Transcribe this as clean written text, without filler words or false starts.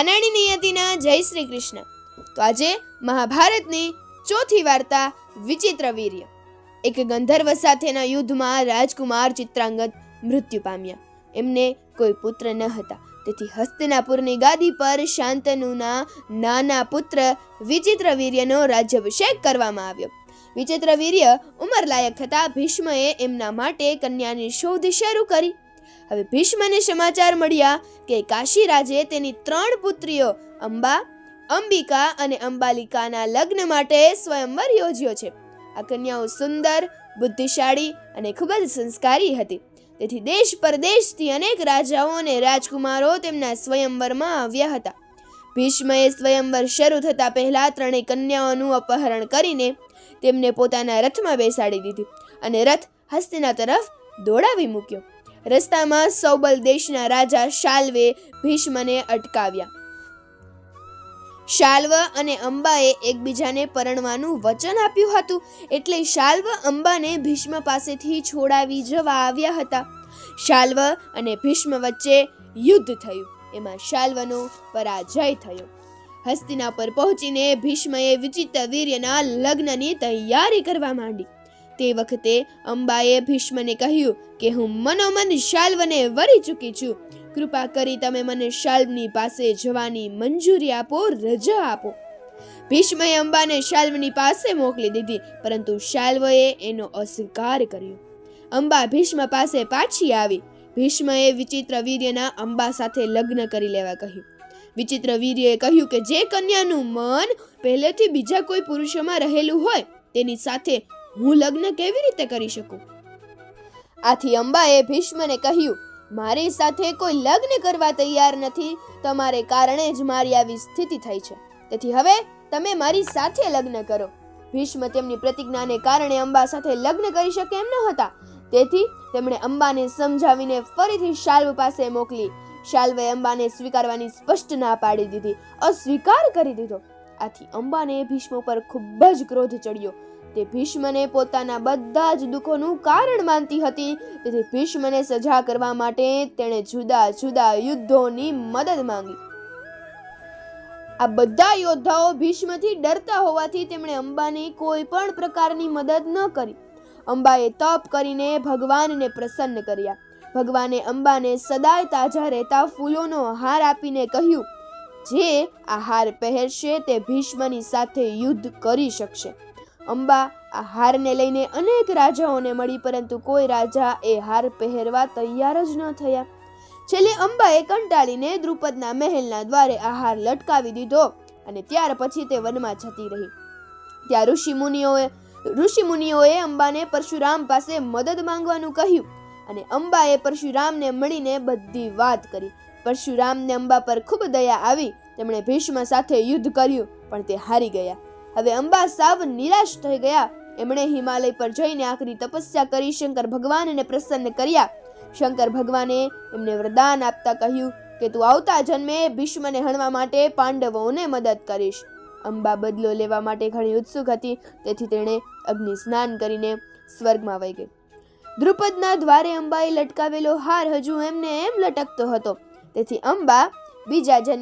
નાનાણી નિયતિના જય શ્રી કૃષ્ણ। તો આજે મહાભારતની ચોથી વાર્તા વિચિત્ર વીર્ય। એક ગંધર્વ સાથેના યુદ્ધમાં રાજકુમાર ચિત્રાંગદ મૃત્યુ પામ્યા। એમને કોઈ પુત્ર ન હતા, તેથી હસ્તિનાપુરની ગાદી પર શાંતનુના નાના પુત્ર વિચિત્ર વીર્યનો રાજ્યાભિષેક કરવામાં આવ્યો। વિચિત્ર વીર્ય ઉંમરલાયક થતા ભીષ્મએ એમના માટે કન્યાની શોધ શરૂ કરી। હવે ભીષ્મને સમાચાર મળ્યા કે કાશી રાજે તેની 3 પુત્રીઓ અંબા, અંબિકા અને અંબાલિકાના લગ્ન માટે સ્વયંવર યોજ્યો છે। આ કન્યાઓ સુંદર, બુદ્ધિશાળી અને ખૂબ જ સંસ્કારી હતી, તેથી દેશ પરદેશથી અનેક રાજાઓ અને રાજકુમારો તેમના સ્વયંવરમાં આવ્યા હતા। ભીષ્મએ સ્વયંવર શરૂ થતા પહેલા 3 કન્યાઓનું અપહરણ કરીને તેમને પોતાના રથમાં બેસાડી દીધી અને રથ હસ્તિના તરફ દોડાવી મૂક્યો। રસ્તામાં સૌબલ દેશના રાજા શાલ્વે ભીષ્મને અટકાવ્યા। શાલ્વ અને અંબાએ એકબીજાને પરણવાનું વચન આપ્યું હતું, એટલે શાલ્વ અંબાને ભીષ્મ પાસેથી છોડાવી જવા આવ્યા હતા। શાલ્વ અને ભીષ્મ વચ્ચે યુદ્ધ થયું, એમાં શાલ્વનો પરાજય થયો। હસ્તિના પર પહોંચીને ભીષ્મએ વિચિત્ર વીર્યના લગ્નની તૈયારી કરવા માંડી। તે વખતે અંબાએ ભીષ્મને કહ્યું કે હું મનોમન શાલ્વને વરી ચૂકી છું, કૃપા કરી તમે મને શાલ્વની પાસે જવાની મંજૂરી આપો, રજા આપો। ભીષ્મએ અંબાને શાલ્વની પાસે મોકલી દીધી, પરંતુ શાલ્વએ એનો અસ્વીકાર કર્યો। અંબા ભીષ્મ પાસે પાછી આવી। ભીષ્મએ વિચિત્ર વીર્યના અંબા સાથે લગ્ન કરી લેવા કહ્યું। વિચિત્ર વીર્યએ કહ્યું કે જે કન્યાનું મન પહેલેથી બીજા કોઈ પુરુષોમાં રહેલું હોય તેની સાથે હું લગ્ન કેવી રીતે કરી શકું? આથી અંબાએ ભીષ્મને કહ્યું, મારી સાથે કોઈ લગ્ન કરવા તૈયાર નથી, તમારે કારણે જ મારી આવી સ્થિતિ થઈ છે, તેથી હવે તમે મારી સાથે લગ્ન કરો। ભીષ્મ તેમની પ્રતિજ્ઞાને કારણે અંબા સાથે લગ્ન કરી શકે એમ ન હતા, તેથી તેમણે અંબાને સમજાવીને ફરીથી શાલ્વ પાસે મોકલી। શાલ્વે અંબાને સ્વીકારવાની સ્પષ્ટ ના પાડી દીધી, અસ્વીકાર કરી દીધો। આથી અંબાને ભીષ્મ પર ખૂબ જ ક્રોધ ચડ્યો। તે ભીષ્મને પોતાના બધા જ દુઃખોનું કારણ માનતી હતી, તેથી ભીષ્મને સજા કરવા માટે તેણે જુદા જુદા યુદ્ધોની મદદ માંગી। આ બધા યોદ્ધાઓ ભીષ્મથી ડરતા હોવાથી તેમણે અંબાની કોઈ પણ પ્રકારની મદદ ન કરી। અંબાએ તપ કરીને ભગવાનને પ્રસન્ન કર્યા। ભગવાને અંબાને સદાય તાજા રહેતા ફૂલોનો હાર આપીને કહ્યું, જે આ હાર પહેરશે તે ભીષ્મની સાથે યુદ્ધ કરી શકશે। અંબા આ હારને લઈને અનેક રાજાઓને મળી, પરંતુ કોઈ રાજા એ હાર પહેરવા તૈયાર જ ન થયા। છેલ્લે અંબાએ કંટાળીને દ્રુપદના મહેલના દ્વારે આ હાર લટકાવી દીધો અને ત્યાર પછી તે વનમાં જતી રહી। ત્યાં ઋષિમુનિઓએ અંબાને પરશુરામ પાસે મદદ માંગવાનું કહ્યું અને અંબાએ પરશુરામને મળીને બધી વાત કરી। પરશુરામને અંબા પર ખૂબ દયા આવી। તેમણે ભીષ્મ સાથે યુદ્ધ કર્યું, પણ તે હારી ગયા। હવે અંબા સાવ નિરાશ થઈ ગયા। એમણે હિમાલય પર જઈને આકરી તપસ્યા કરી શંકર ભગવાનને પ્રસન્ન કર્યા। શંકર ભગવાને એમને વરદાન આપતા કહ્યું કે તું આવતા જન્મે ભીષ્મને હણવા માટે પાંડવોને મદદ કરીશ। અંબા બદલો લેવા માટે ઘણી ઉત્સુક હતી, તેથી તેણે અગ્નિ સ્નાન કરીને સ્વર્ગમાં વહી ગઈ। દ્રુપદના દ્વારે અંબાએ લટકાવેલો હાર હજુ એમને એમ લટકતો હતો, તેથી અંબા બીજા જન્મે